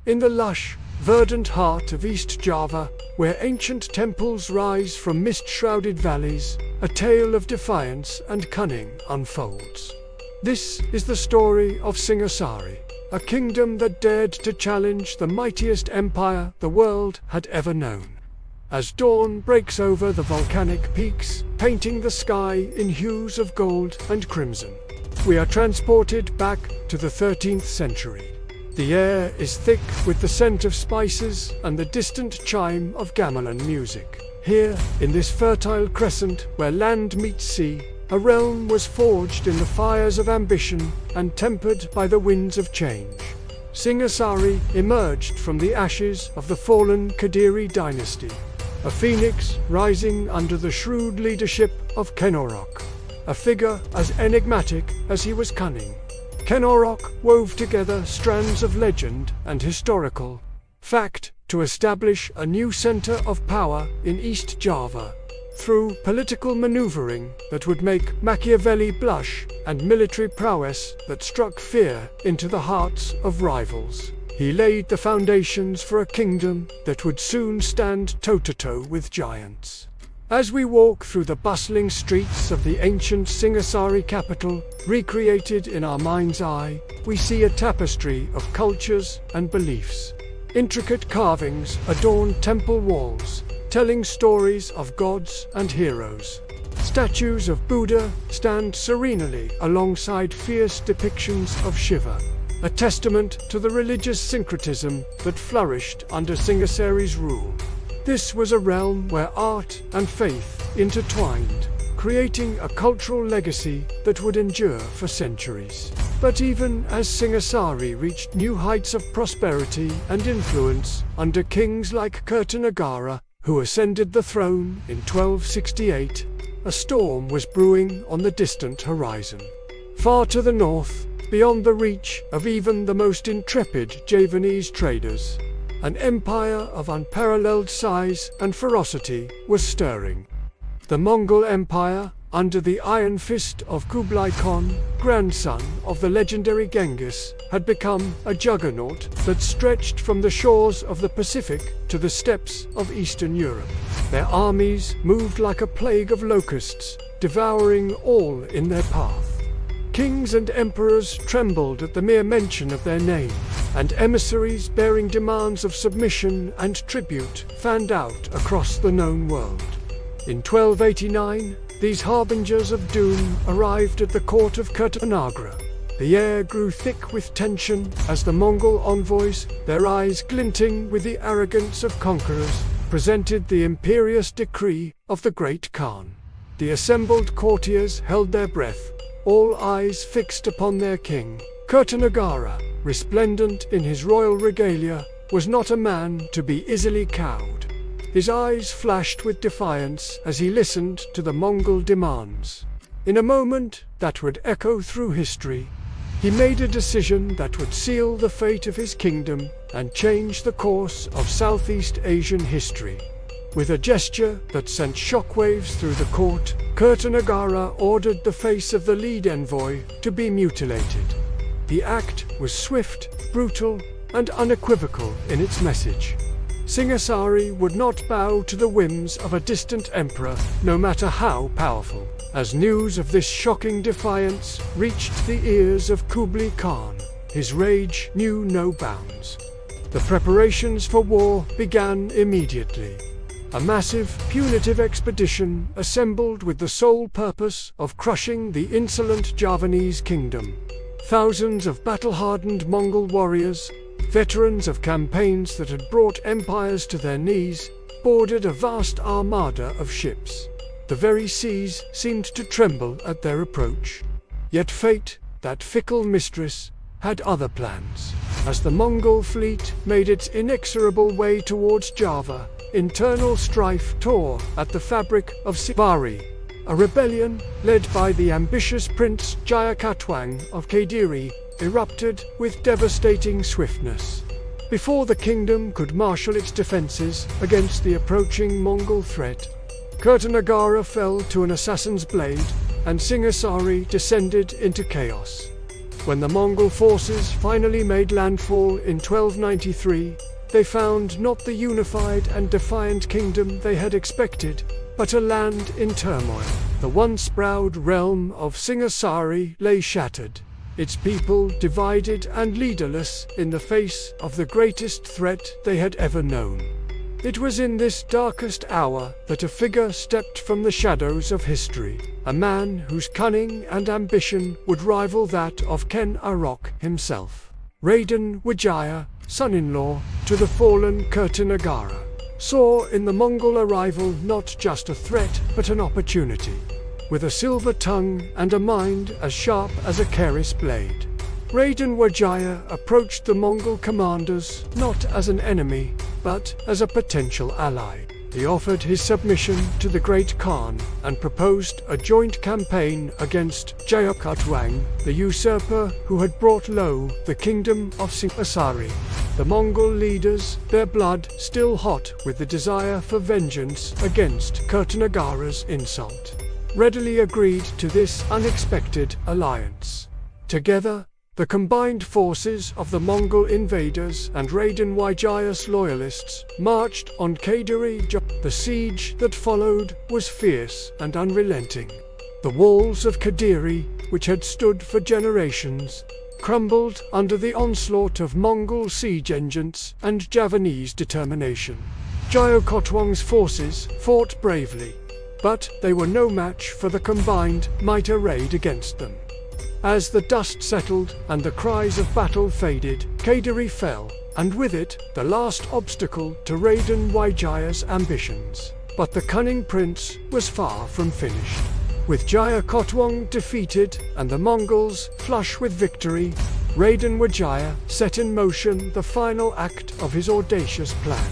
In the lush, verdant heart of East Java, where ancient temples rise from mist-shrouded valleys, a tale of defiance and cunning unfolds. This is the story of Singasari, a kingdom that dared to challenge the mightiest empire the world had ever known. As dawn breaks over the volcanic peaks, painting the sky in hues of gold and crimson, we are transported back to the 13th century. The air is thick with the scent of spices and the distant chime of gamelan music. Here, in this fertile crescent where land meets sea, a realm was forged in the fires of ambition and tempered by the winds of change. Singasari emerged from the ashes of the fallen Kadiri dynasty, a phoenix rising under the shrewd leadership of Kenorok, a figure as enigmatic as he was cunning. Kenorok wove together strands of legend and historical fact to establish a new center of power in East Java, through political maneuvering that would make Machiavelli blush and military prowess that struck fear into the hearts of rivals. He laid the foundations for a kingdom that would soon stand toe-to-toe with giants. As we walk through the bustling streets of the ancient Singasari capital, recreated in our mind's eye, we see a tapestry of cultures and beliefs. Intricate carvings adorn temple walls, telling stories of gods and heroes. Statues of Buddha stand serenely alongside fierce depictions of Shiva, a testament to the religious syncretism that flourished under Singasari's rule. This was a realm where art and faith intertwined, creating a cultural legacy that would endure for centuries. But even as Singasari reached new heights of prosperity and influence under kings like Kertanagara, who ascended the throne in 1268, a storm was brewing on the distant horizon. Far to the north, beyond the reach of even the most intrepid Javanese traders, an empire of unparalleled size and ferocity was stirring. The Mongol Empire, under the iron fist of Kublai Khan, grandson of the legendary Genghis, had become a juggernaut that stretched from the shores of the Pacific to the steppes of Eastern Europe. Their armies moved like a plague of locusts, devouring all in their path. Kings and emperors trembled at the mere mention of their name, and emissaries bearing demands of submission and tribute fanned out across the known world. In 1289, these harbingers of doom arrived at the court of Kertanagara. The air grew thick with tension as the Mongol envoys, their eyes glinting with the arrogance of conquerors, presented the imperious decree of the great Khan. The assembled courtiers held their breath, all eyes fixed upon their king. Kertanagara, resplendent in his royal regalia, was not a man to be easily cowed. His eyes flashed with defiance as he listened to the Mongol demands. In a moment that would echo through history, he made a decision that would seal the fate of his kingdom and change the course of Southeast Asian history. With a gesture that sent shockwaves through the court, Kertanagara ordered the face of the lead envoy to be mutilated. The act was swift, brutal, and unequivocal in its message. Singasari would not bow to the whims of a distant emperor, no matter how powerful. As news of this shocking defiance reached the ears of Kublai Khan, his rage knew no bounds. The preparations for war began immediately. A massive, punitive expedition assembled with the sole purpose of crushing the insolent Javanese kingdom. Thousands of battle-hardened Mongol warriors, veterans of campaigns that had brought empires to their knees, boarded a vast armada of ships. The very seas seemed to tremble at their approach. Yet fate, that fickle mistress, had other plans. As the Mongol fleet made its inexorable way towards Java, internal strife tore at the fabric of Sivari. A rebellion, led by the ambitious Prince Jayakatwang of Kadiri, erupted with devastating swiftness. Before the kingdom could marshal its defenses against the approaching Mongol threat, Kertanagara fell to an assassin's blade, and Singasari descended into chaos. When the Mongol forces finally made landfall in 1293, they found not the unified and defiant kingdom they had expected, but a land in turmoil. The once proud realm of Singhasari lay shattered, its people divided and leaderless in the face of the greatest threat they had ever known. It was in this darkest hour that a figure stepped from the shadows of history, a man whose cunning and ambition would rival that of Ken Arok himself. Raden Wijaya, son-in-law to the fallen Kertanagara, saw in the Mongol arrival not just a threat but an opportunity. With a silver tongue and a mind as sharp as a Keris blade, Raden Wijaya approached the Mongol commanders not as an enemy, but as a potential ally. He offered his submission to the Great Khan and proposed a joint campaign against Jayakotwang, the usurper who had brought low the kingdom of Singhasari. The Mongol leaders, their blood still hot with the desire for vengeance against Kertanagara's insult, readily agreed to this unexpected alliance. Together, the combined forces of the Mongol invaders and Raden Wijaya's loyalists marched on Kadiri. The siege that followed was fierce and unrelenting. The walls of Kadiri, which had stood for generations, crumbled under the onslaught of Mongol siege engines and Javanese determination. Jayakotwang's forces fought bravely, but they were no match for the combined might arrayed against them. As the dust settled and the cries of battle faded, Kadiri fell, and with it, the last obstacle to Raden Wijaya's ambitions. But the cunning prince was far from finished. With Jayakotwang defeated and the Mongols flush with victory, Raden Wijaya set in motion the final act of his audacious plan.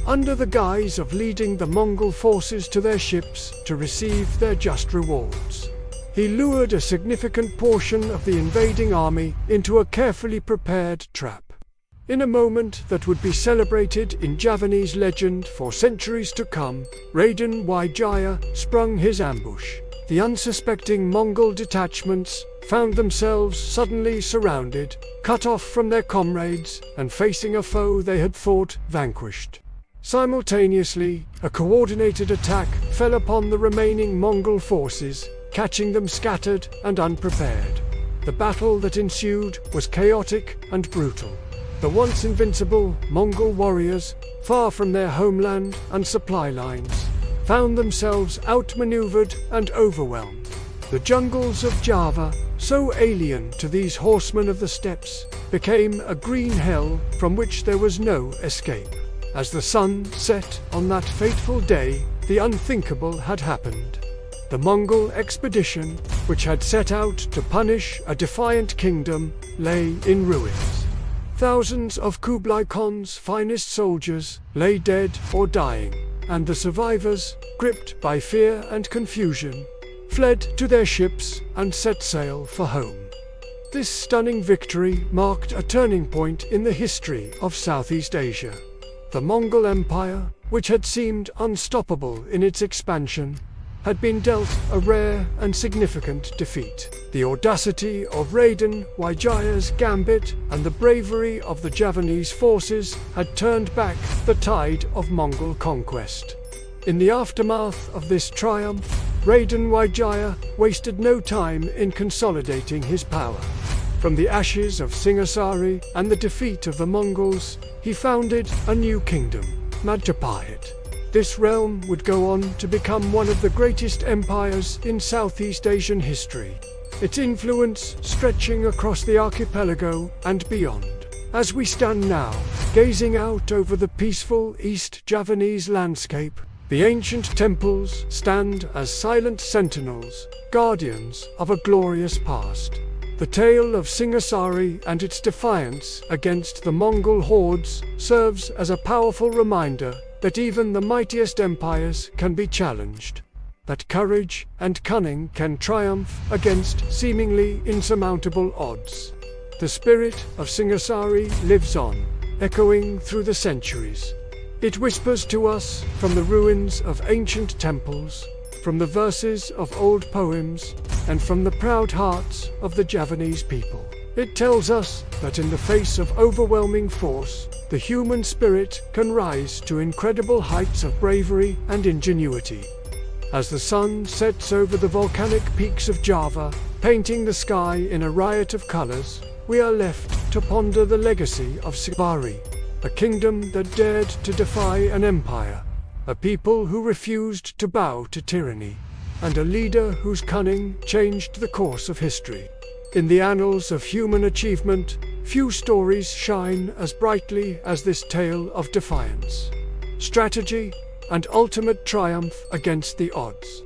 Under the guise of leading the Mongol forces to their ships to receive their just rewards, he lured a significant portion of the invading army into a carefully prepared trap. In a moment that would be celebrated in Javanese legend for centuries to come, Raden Wijaya sprung his ambush. The unsuspecting Mongol detachments found themselves suddenly surrounded, cut off from their comrades, and facing a foe they had thought vanquished. Simultaneously, a coordinated attack fell upon the remaining Mongol forces, catching them scattered and unprepared. The battle that ensued was chaotic and brutal. The once invincible Mongol warriors, far from their homeland and supply lines, found themselves outmaneuvered and overwhelmed. The jungles of Java, so alien to these horsemen of the steppes, became a green hell from which there was no escape. As the sun set on that fateful day, the unthinkable had happened. The Mongol expedition, which had set out to punish a defiant kingdom, lay in ruins. Thousands of Kublai Khan's finest soldiers lay dead or dying, and the survivors, gripped by fear and confusion, fled to their ships and set sail for home. This stunning victory marked a turning point in the history of Southeast Asia. The Mongol Empire, which had seemed unstoppable in its expansion, had been dealt a rare and significant defeat. The audacity of Raden Wijaya's gambit and the bravery of the Javanese forces had turned back the tide of Mongol conquest. In the aftermath of this triumph, Raden Wijaya wasted no time in consolidating his power. From the ashes of Singhasari and the defeat of the Mongols, he founded a new kingdom, Majapahit. This realm would go on to become one of the greatest empires in Southeast Asian history, its influence stretching across the archipelago and beyond. As we stand now, gazing out over the peaceful East Javanese landscape, the ancient temples stand as silent sentinels, guardians of a glorious past. The tale of Singhasari and its defiance against the Mongol hordes serves as a powerful reminder that even the mightiest empires can be challenged, that courage and cunning can triumph against seemingly insurmountable odds. The spirit of Singhasari lives on, echoing through the centuries. It whispers to us from the ruins of ancient temples, from the verses of old poems, and from the proud hearts of the Javanese people. It tells us that in the face of overwhelming force, the human spirit can rise to incredible heights of bravery and ingenuity. As the sun sets over the volcanic peaks of Java, painting the sky in a riot of colors, we are left to ponder the legacy of Sibari, a kingdom that dared to defy an empire, a people who refused to bow to tyranny, and a leader whose cunning changed the course of history. In the annals of human achievement, few stories shine as brightly as this tale of defiance, strategy, and ultimate triumph against the odds.